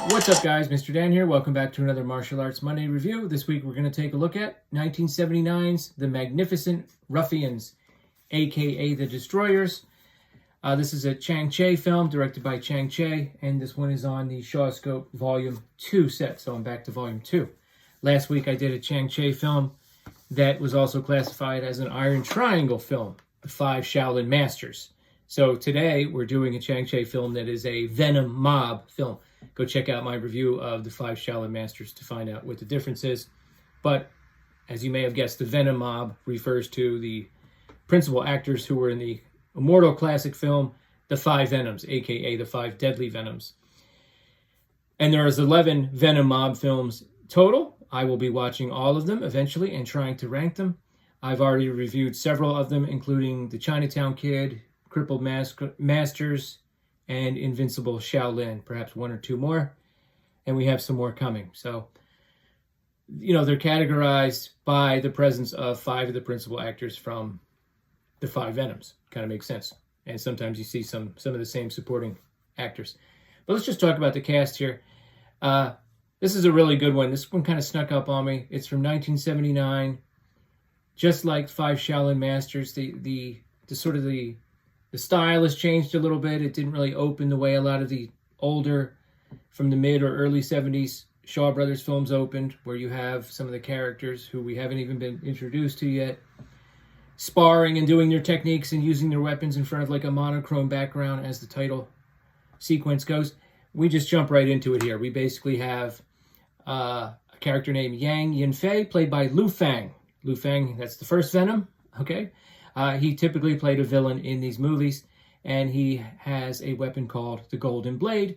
What's up, guys? Mr. Dan here. Welcome back to another Martial Arts Monday review. This week we're going to take a look at 1979's The Magnificent Ruffians, aka The Destroyers. This is a Chang Cheh film directed by Chang Cheh, and this one is on the Shawscope Volume 2 set, so I'm back to Volume 2. Last week I did a Chang Cheh film that was also classified as an Iron Triangle film, The Five Shaolin Masters. So today we're doing a Chang Cheh film that is a Venom mob film. Go check out my review of The Five Shaolin Masters to find out what the difference is. But as you may have guessed, the Venom mob refers to the principal actors who were in the immortal classic film, The Five Venoms, aka The Five Deadly Venoms. And there is 11 Venom mob films total. I will be watching all of them eventually and trying to rank them. I've already reviewed several of them, including The Chinatown Kid, Crippled Masters, and Invincible Shaolin, perhaps one or two more, and we have some more coming. So, they're categorized by the presence of five of the principal actors from the Five Venoms. Kind of makes sense. And sometimes you see some of the same supporting actors. But let's just talk about the cast here. This is a really good one. This one kind of snuck up on me. It's from 1979. Just like Five Shaolin Masters, the style has changed a little bit. It didn't really open the way a lot of the older, from the mid or early 70s, Shaw Brothers films opened, where you have some of the characters who we haven't even been introduced to yet, sparring and doing their techniques and using their weapons in front of like a monochrome background as the title sequence goes. We just jump right into it here. We basically have a character named Yang Yinfei, played by Lu Fang. Lu Fang, that's the first Venom, okay? He typically played a villain in these movies, and he has a weapon called the Golden Blade.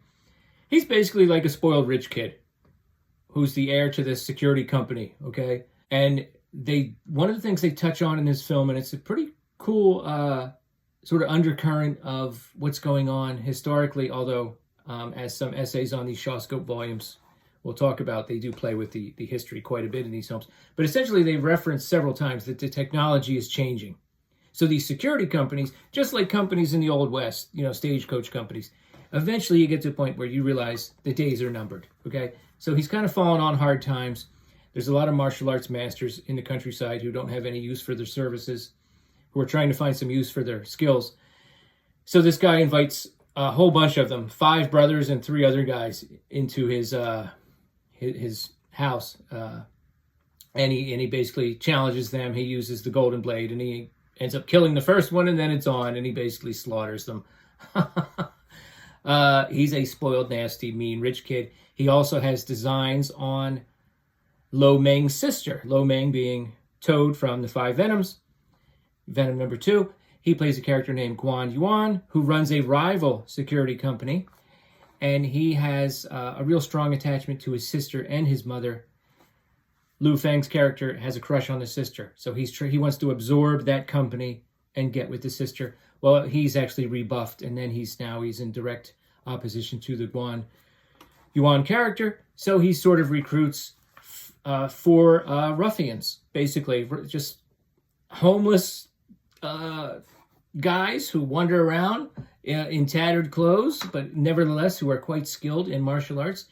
He's basically like a spoiled rich kid who's the heir to this security company, okay? And one of the things they touch on in this film, and it's a pretty cool sort of undercurrent of what's going on historically, although as some essays on these Shawscope volumes we'll talk about, they do play with the history quite a bit in these films. But essentially they reference several times that the technology is changing. So these security companies, just like companies in the Old West, stagecoach companies, eventually you get to a point where you realize the days are numbered, okay? So he's kind of fallen on hard times. There's a lot of martial arts masters in the countryside who don't have any use for their services, who are trying to find some use for their skills. So this guy invites a whole bunch of them, 5 brothers and 3 other guys, into his house. And he basically challenges them. He uses the Golden Blade, and he ends up killing the first one, and then it's on, and he basically slaughters them. He's a spoiled, nasty, mean, rich kid. He also has designs on Lo Meng's sister, Lo Meng being Toad from the Five Venoms. Venom number 2, he plays a character named Guan Yuan, who runs a rival security company, and he has a real strong attachment to his sister and his mother. Lu Fang's character has a crush on the sister, so he wants to absorb that company and get with the sister. Well, he's actually rebuffed, and then he's in direct opposition to the Guan Yuan character, so he sort of recruits 4 ruffians, basically, just homeless guys who wander around in tattered clothes, but nevertheless who are quite skilled in martial arts.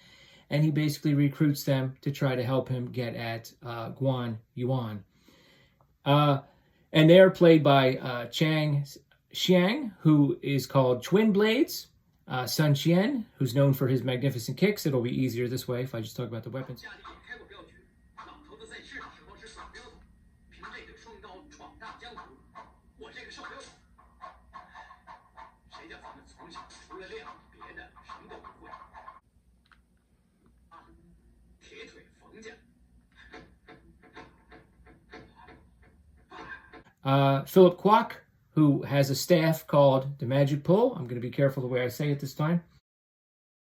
And he basically recruits them to try to help him get at Guan Yuan. And they are played by Chang Cheh, who is called Twin Blades. Sun Qian, who's known for his magnificent kicks. It'll be easier this way if I just talk about the weapons. Philip Kwok, who has a staff called the Magic Pull. I'm going to be careful the way I say it this time.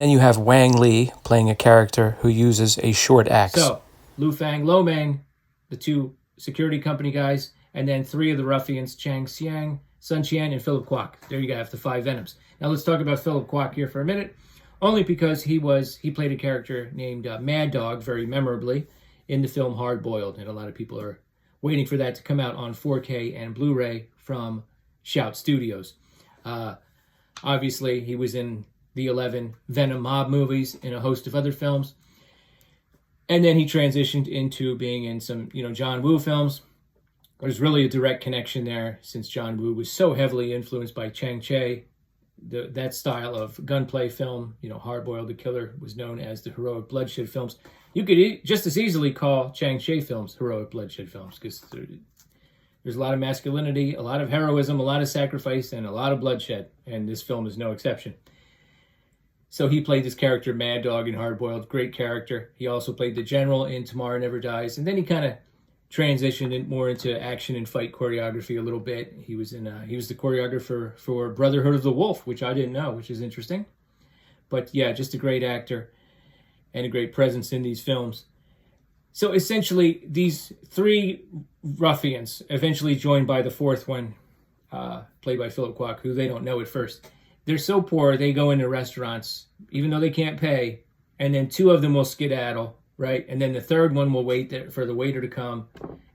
Then you have Wang Li playing a character who uses a short axe. So, Lu Fang, Lo Meng, the 2 security company guys, and then 3 of the ruffians, Chang Xiang, Sun Qian, and Philip Kwok. There you have the 5 Venoms. Now let's talk about Philip Kwok here for a minute, only because he played a character named Mad Dog very memorably in the film Hard Boiled, and a lot of people are waiting for that to come out on 4K and Blu-ray from Shout Studios. Obviously, he was in the 11 Venom mob movies and a host of other films. And then he transitioned into being in some, John Woo films. There's really a direct connection there since John Woo was so heavily influenced by Chang Cheh. That style of gunplay film, Hard Boiled the Killer was known as the heroic bloodshed films. You could just as easily call Chang Cheh films heroic bloodshed films because there's a lot of masculinity, a lot of heroism, a lot of sacrifice, and a lot of bloodshed. And this film is no exception. So he played this character, Mad Dog, in Hard Boiled. Great character. He also played the general in Tomorrow Never Dies. And then he kind of transitioned more into action and fight choreography a little bit. He was the choreographer for Brotherhood of the Wolf, which I didn't know, which is interesting. But yeah, just a great actor and a great presence in these films. So essentially, these three ruffians, eventually joined by the fourth one, played by Philip Kwok, who they don't know at first. They're so poor, they go into restaurants, even though they can't pay, and then two of them will skedaddle, right? And then the third one will wait there for the waiter to come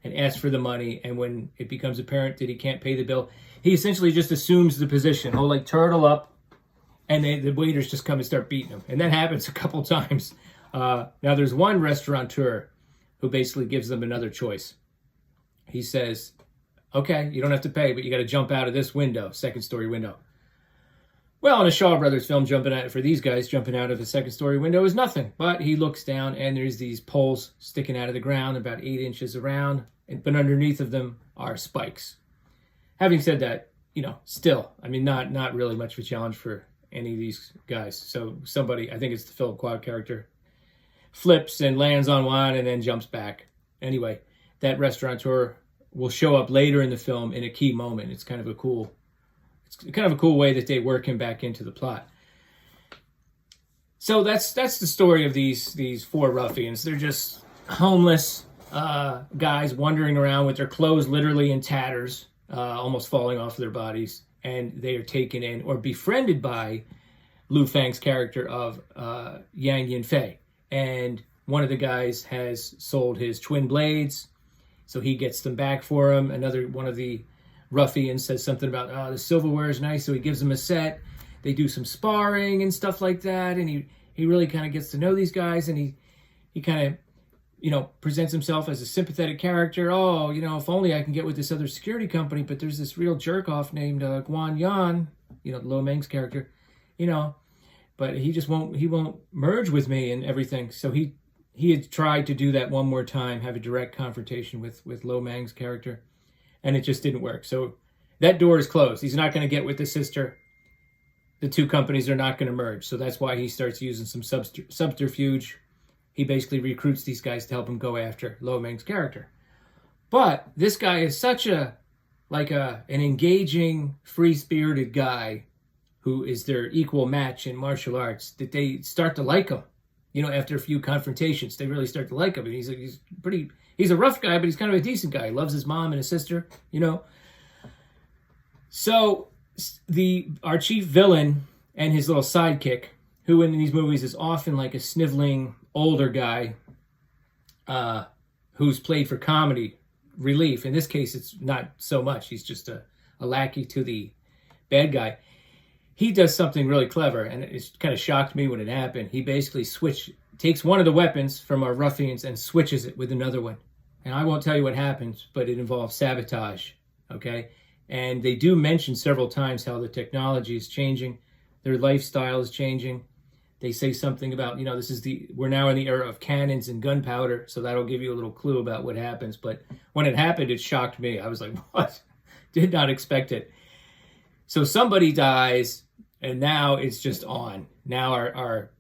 and ask for the money, and when it becomes apparent that he can't pay the bill, he essentially just assumes the position. He'll turtle up, and the waiters just come and start beating him. And that happens a couple times. Now there's one restaurateur who basically gives them another choice. He says, okay, you don't have to pay, but you got to jump out of this window, second-story window. Well, in a Shaw Brothers film, jumping out of a second-story window is nothing. But he looks down, and there's these poles sticking out of the ground about 8 inches around, but underneath of them are spikes. Having said that, still, not really much of a challenge for any of these guys. So somebody, I think it's the Philip Kwok character, flips and lands on one and then jumps back. Anyway, that restaurateur will show up later in the film in a key moment. It's kind of a cool way that they work him back into the plot. So that's the story of these four ruffians. They're just homeless guys wandering around with their clothes literally in tatters, almost falling off their bodies, and they are taken in or befriended by Lu Fang's character of Yang Yin-fei. And one of the guys has sold his twin blades, so he gets them back for him. Another one of the ruffians says something about, the silverware is nice, so he gives them a set. They do some sparring and stuff like that, and he really kind of gets to know these guys, and he kind of, presents himself as a sympathetic character. Oh, if only I can get with this other security company, but there's this real jerk-off named Guan Yan, Lo Meng's character, but he won't merge with me and everything. So he had tried to do that one more time, have a direct confrontation with Lo Meng's character, and it just didn't work. So that door is closed. He's not going to get with the sister. The two companies are not going to merge. So that's why he starts using some subterfuge. He basically recruits these guys to help him go after Lo Meng's character. But this guy is such an engaging, free-spirited guy who is their equal match in martial arts that they start to like him. After a few confrontations, they really start to like him. And he's a rough guy, but he's kind of a decent guy. He loves his mom and his sister, So our chief villain and his little sidekick, who in these movies is often like a sniveling older guy who's played for comedy relief. In this case, it's not so much. He's just a lackey to the bad guy. He does something really clever, and it kind of shocked me when it happened. He basically takes one of the weapons from our ruffians and switches it with another one. And I won't tell you what happens, but it involves sabotage, okay? And they do mention several times how the technology is changing. Their lifestyle is changing. They say something about, we're now in the era of cannons and gunpowder, so that'll give you a little clue about what happens. But when it happened, it shocked me. I was like, what? Did not expect it. So somebody dies, and now it's just on. Now our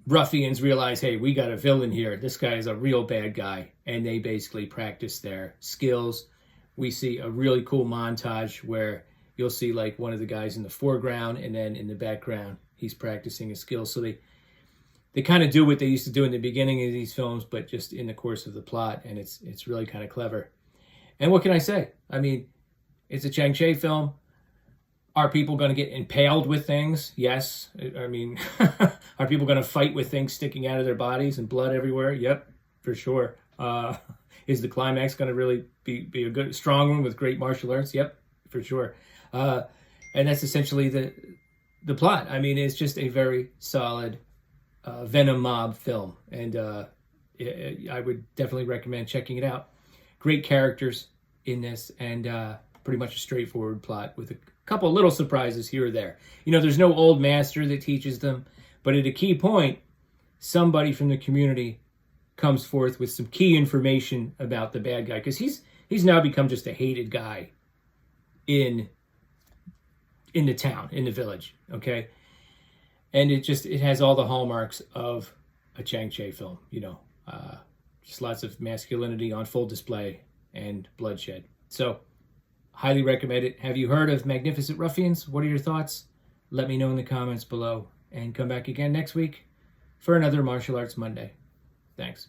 ruffians realize, hey, we got a villain here. This guy is a real bad guy. And they basically practice their skills. We see a really cool montage where you'll see like one of the guys in the foreground, and then in the background, he's practicing his skills. So they kind of do what they used to do in the beginning of these films, but just in the course of the plot. And it's really kind of clever. And what can I say? It's a Chang Cheh film. Are people going to get impaled with things? Yes. Are people going to fight with things sticking out of their bodies and blood everywhere? Yep, for sure. Is the climax going to really be a good, strong one with great martial arts? Yep, for sure. And that's essentially the plot. I mean, it's just a very solid Venom mob film, and I would definitely recommend checking it out. Great characters in this, and pretty much a straightforward plot with a couple little surprises here or there. You know, there's no old master that teaches them, but at a key point, somebody from the community comes forth with some key information about the bad guy, because he's now become just a hated guy in the town, in the village, okay? And it has all the hallmarks of a Chang Cheh film, you know, just lots of masculinity on full display and bloodshed. So, highly recommend it. Have you heard of Magnificent Ruffians? What are your thoughts? Let me know in the comments below, and come back again next week for another Martial Arts Monday. Thanks.